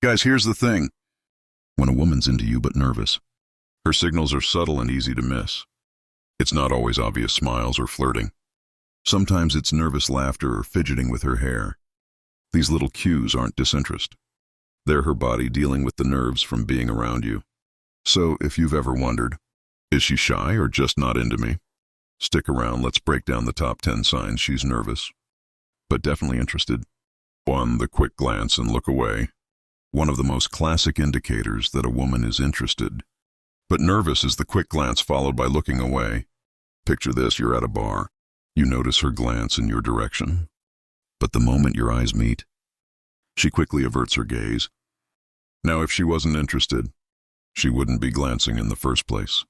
Guys, here's the thing. When a woman's into you but nervous, her signals are subtle and easy to miss. It's not always obvious smiles or flirting. Sometimes it's nervous laughter or fidgeting with her hair. These little cues aren't disinterest. They're her body dealing with the nerves from being around you. So, if you've ever wondered, is she shy or just not into me? Stick around, let's break down the top 10 signs she's nervous, but definitely interested. 1. The quick glance and look away. One of the most classic indicators that a woman is interested, but nervous is the quick glance followed by looking away. Picture this, you're at a bar. You notice her glance in your direction, but the moment your eyes meet, she quickly averts her gaze. Now, if she wasn't interested, she wouldn't be glancing in the first place.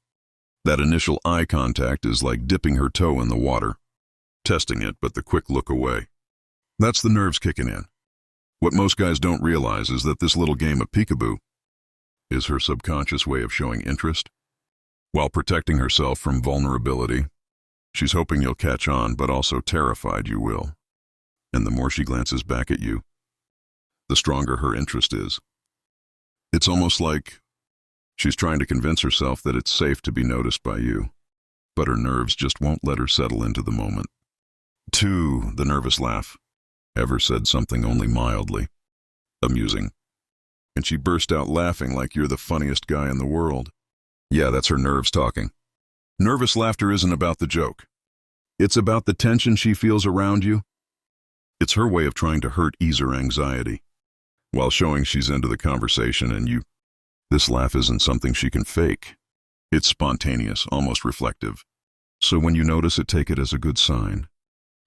That initial eye contact is like dipping her toe in the water, testing it, but the quick look away. That's the nerves kicking in. What most guys don't realize is that this little game of peekaboo is her subconscious way of showing interest. While protecting herself from vulnerability, she's hoping you'll catch on, but also terrified you will. And the more she glances back at you, the stronger her interest is. It's almost like she's trying to convince herself that it's safe to be noticed by you, but her nerves just won't let her settle into the moment. 2. The nervous laugh. Ever said something only mildly amusing, and she burst out laughing like you're the funniest guy in the world? Yeah, that's her nerves talking. Nervous laughter isn't about the joke. It's about the tension she feels around you. It's her way of trying to ease her anxiety, while showing she's into the conversation and you. This laugh isn't something she can fake. It's spontaneous, almost reflective. So when you notice it, take it as a good sign.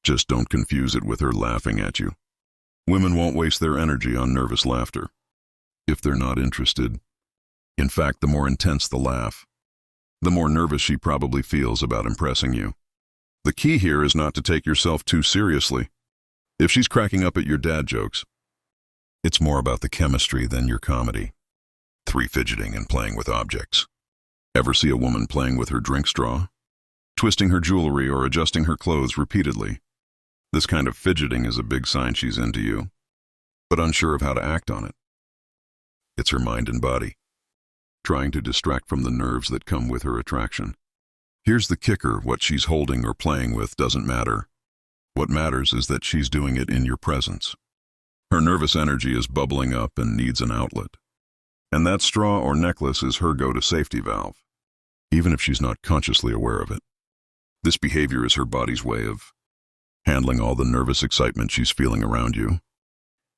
Just don't confuse it with her laughing at you. Women won't waste their energy on nervous laughter if they're not interested. In fact, the more intense the laugh, the more nervous she probably feels about impressing you. The key here is not to take yourself too seriously. If she's cracking up at your dad jokes, it's more about the chemistry than your comedy. 3. Fidgeting and playing with objects. Ever see a woman playing with her drink straw, twisting her jewelry, or adjusting her clothes repeatedly? This kind of fidgeting is a big sign she's into you, but unsure of how to act on it. It's her mind and body, trying to distract from the nerves that come with her attraction. Here's the kicker, what she's holding or playing with doesn't matter. What matters is that she's doing it in your presence. Her nervous energy is bubbling up and needs an outlet. And that straw or necklace is her go-to safety valve, even if she's not consciously aware of it. This behavior is her body's way of handling all the nervous excitement she's feeling around you.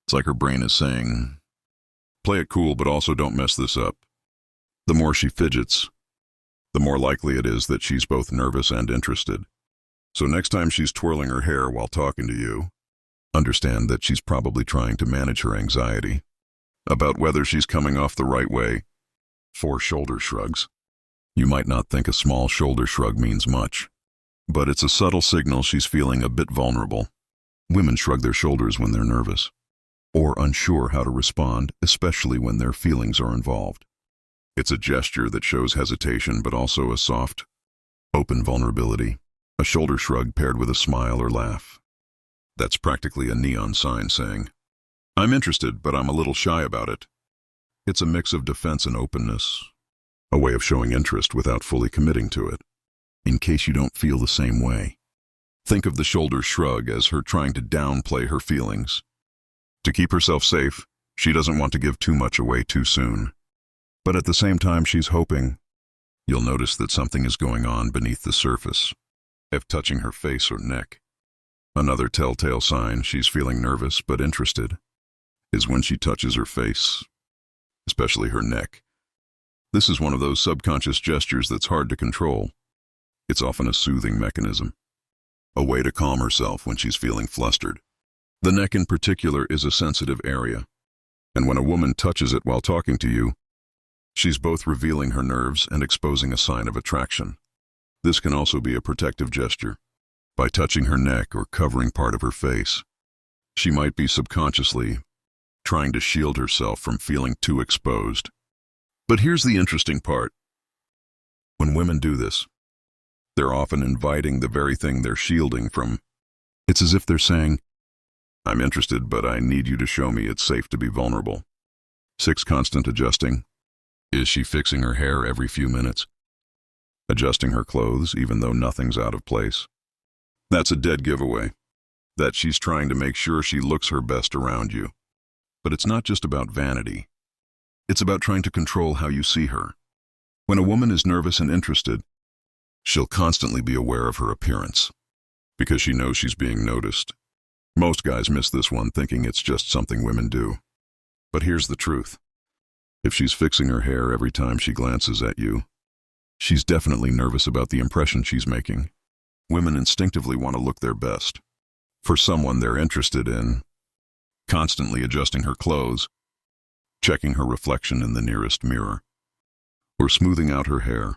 It's like her brain is saying, play it cool, but also don't mess this up. The more she fidgets, the more likely it is that she's both nervous and interested. So next time she's twirling her hair while talking to you, understand that she's probably trying to manage her anxiety about whether she's coming off the right way. 4. Shoulder shrugs. You might not think a small shoulder shrug means much, but it's a subtle signal she's feeling a bit vulnerable. Women shrug their shoulders when they're nervous, or unsure how to respond, especially when their feelings are involved. It's a gesture that shows hesitation, but also a soft, open vulnerability. A shoulder shrug paired with a smile or laugh. That's practically a neon sign saying, I'm interested, but I'm a little shy about it. It's a mix of defense and openness, a way of showing interest without fully committing to it. In case you don't feel the same way, think of the shoulder shrug as her trying to downplay her feelings. To keep herself safe, she doesn't want to give too much away too soon. But at the same time, she's hoping you'll notice that something is going on beneath the surface, if touching her face or neck. Another telltale sign she's feeling nervous but interested is when she touches her face, especially her neck. This is one of those subconscious gestures that's hard to control. It's often a soothing mechanism, a way to calm herself when she's feeling flustered. The neck in particular is a sensitive area, and when a woman touches it while talking to you, she's both revealing her nerves and exposing a sign of attraction. This can also be a protective gesture. By touching her neck or covering part of her face, she might be subconsciously trying to shield herself from feeling too exposed. But here's the interesting part. When women do this, they're often inviting the very thing they're shielding from. It's as if they're saying, I'm interested, but I need you to show me it's safe to be vulnerable. 6. Constant adjusting. Is she fixing her hair every few minutes? Adjusting her clothes even though nothing's out of place? That's a dead giveaway. That she's trying to make sure she looks her best around you. But it's not just about vanity. It's about trying to control how you see her. When a woman is nervous and interested, she'll constantly be aware of her appearance, because she knows she's being noticed. Most guys miss this one, thinking it's just something women do. But here's the truth. If she's fixing her hair every time she glances at you, she's definitely nervous about the impression she's making. Women instinctively want to look their best. For someone they're interested in, constantly adjusting her clothes, checking her reflection in the nearest mirror, or smoothing out her hair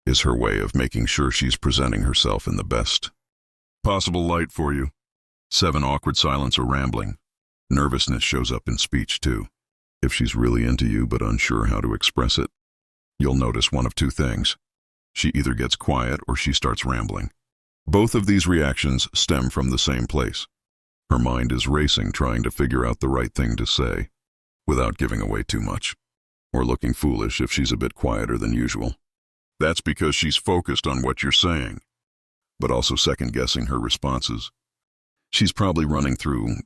is her way of making sure she's presenting herself in the best possible light for you. 7. Awkward silence or rambling. Nervousness shows up in speech too. If she's really into you but unsure how to express it, you'll notice one of two things. She either gets quiet or she starts rambling. Both of these reactions stem from the same place. Her mind is racing, trying to figure out the right thing to say, without giving away too much, or looking foolish if she's a bit quieter than usual. That's because she's focused on what you're saying, but also second-guessing her responses. She's probably running through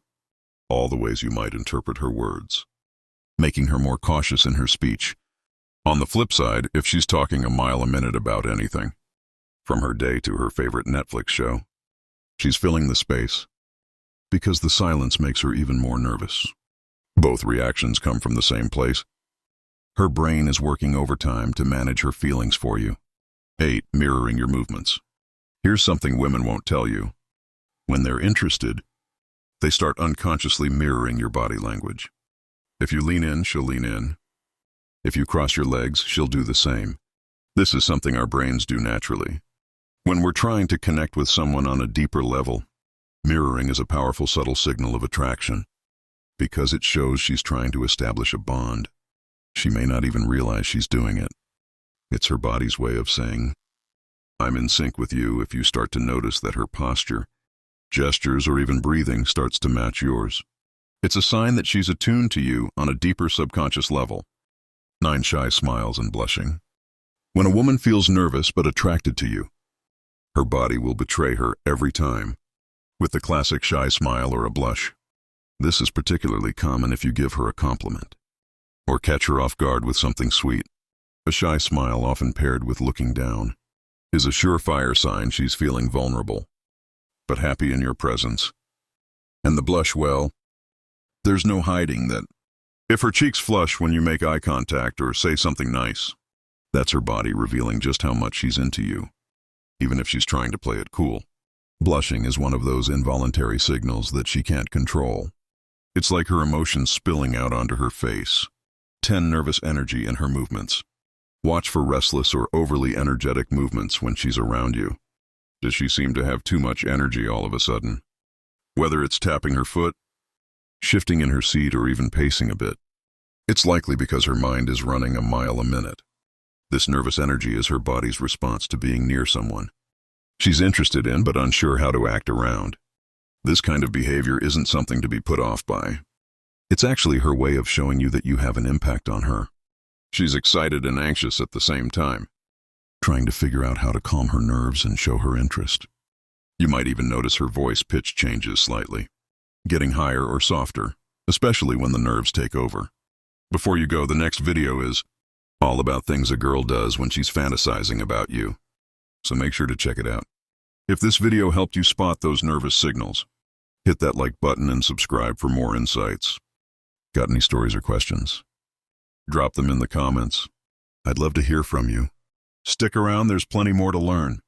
all the ways you might interpret her words, making her more cautious in her speech. On the flip side, if she's talking a mile a minute about anything, from her day to her favorite Netflix show, she's filling the space, because the silence makes her even more nervous. Both reactions come from the same place. Her brain is working overtime to manage her feelings for you. 8. Mirroring your movements. Here's something women won't tell you. When they're interested, they start unconsciously mirroring your body language. If you lean in, she'll lean in. If you cross your legs, she'll do the same. This is something our brains do naturally. When we're trying to connect with someone on a deeper level, mirroring is a powerful, subtle signal of attraction, because it shows she's trying to establish a bond. She may not even realize she's doing it. It's her body's way of saying, I'm in sync with you. If you start to notice that her posture, gestures, or even breathing starts to match yours, it's a sign that she's attuned to you on a deeper subconscious level. 9. Shy smiles and blushing. When a woman feels nervous but attracted to you, her body will betray her every time, with the classic shy smile or a blush. This is particularly common if you give her a compliment, or catch her off guard with something sweet. A shy smile, often paired with looking down, is a surefire sign she's feeling vulnerable, but happy in your presence. And the blush, well, there's no hiding that. If her cheeks flush when you make eye contact or say something nice, that's her body revealing just how much she's into you, even if she's trying to play it cool. Blushing is one of those involuntary signals that she can't control. It's like her emotions spilling out onto her face. 10. Nervous energy in her movements. Watch for restless or overly energetic movements when she's around you. Does she seem to have too much energy all of a sudden? Whether it's tapping her foot, shifting in her seat, or even pacing a bit, it's likely because her mind is running a mile a minute. This nervous energy is her body's response to being near someone she's interested in but unsure how to act around. This kind of behavior isn't something to be put off by. It's actually her way of showing you that you have an impact on her. She's excited and anxious at the same time, trying to figure out how to calm her nerves and show her interest. You might even notice her voice pitch changes slightly, getting higher or softer, especially when the nerves take over. Before you go, the next video is all about things a girl does when she's fantasizing about you, so make sure to check it out. If this video helped you spot those nervous signals, hit that like button and subscribe for more insights. Got any stories or questions? Drop them in the comments. I'd love to hear from you. Stick around, there's plenty more to learn.